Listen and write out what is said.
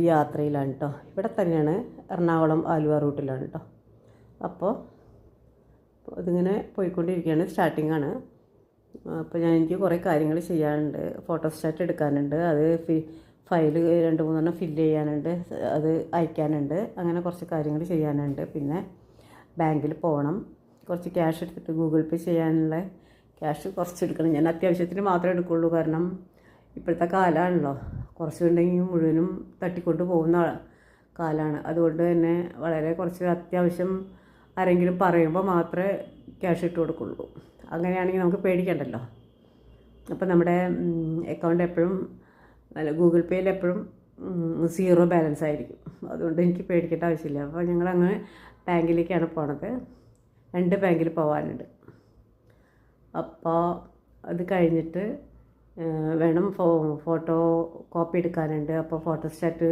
ഒരു യാത്രയിലാണ് കേട്ടോ. ഇവിടെ തന്നെയാണ്, എറണാകുളം ആലുവ റൂട്ടിലാണ് കേട്ടോ. അപ്പോൾ അതിങ്ങനെ പോയിക്കൊണ്ടിരിക്കുകയാണ്, സ്റ്റാർട്ടിംഗ് ആണ്. അപ്പോൾ എനിക്ക് കുറേ കാര്യങ്ങൾ ചെയ്യാനുണ്ട്. ഫോട്ടോസ്റ്റാറ്റ് എടുക്കാനുണ്ട്, അത് ഫയൽ 2-3 ഫില്ല് ചെയ്യാനുണ്ട്, അത് അയക്കാനുണ്ട്, അങ്ങനെ കുറച്ച് കാര്യങ്ങൾ ചെയ്യാനുണ്ട്. പിന്നെ ബാങ്കിൽ പോകണം, കുറച്ച് ക്യാഷ് എടുത്തിട്ട് ഗൂഗിൾ പേ ചെയ്യാനുള്ള ക്യാഷ് കുറച്ച് എടുക്കണം. ഞാൻ അത്യാവശ്യത്തിന് മാത്രമേ എടുക്കുള്ളൂ, കാരണം ഇപ്പോഴത്തെ കാലമാണല്ലോ, കുറച്ചുണ്ടെങ്കിൽ മുഴുവനും തട്ടിക്കൊണ്ട് പോകുന്ന കാലമാണ്. അതുകൊണ്ട് തന്നെ വളരെ കുറച്ച് അത്യാവശ്യം ആരെങ്കിലും പറയുമ്പോൾ മാത്രമേ ക്യാഷ് ഇട്ട് കൊടുക്കുള്ളൂ. അങ്ങനെയാണെങ്കിൽ നമുക്ക് പേടിക്കണ്ടല്ലോ. അപ്പോൾ നമ്മുടെ അക്കൗണ്ട് എപ്പോഴും ഗൂഗിൾ പേയിൽ എപ്പോഴും 0 ബാലൻസ് ആയിരിക്കും. അതുകൊണ്ട് എനിക്ക് പേടിക്കേണ്ട ആവശ്യമില്ല. അപ്പോൾ ഞങ്ങളങ്ങ് ബാങ്കിലേക്കാണ് പോണത്. 2 ബാങ്കിൽ പോകാനുണ്ട്. അപ്പോൾ അത് കഴിഞ്ഞിട്ട് വേണം ഫോട്ടോ കോപ്പി എടുക്കാനുണ്ട്. അപ്പോൾ ഫോട്ടോസ്റ്റാറ്റ്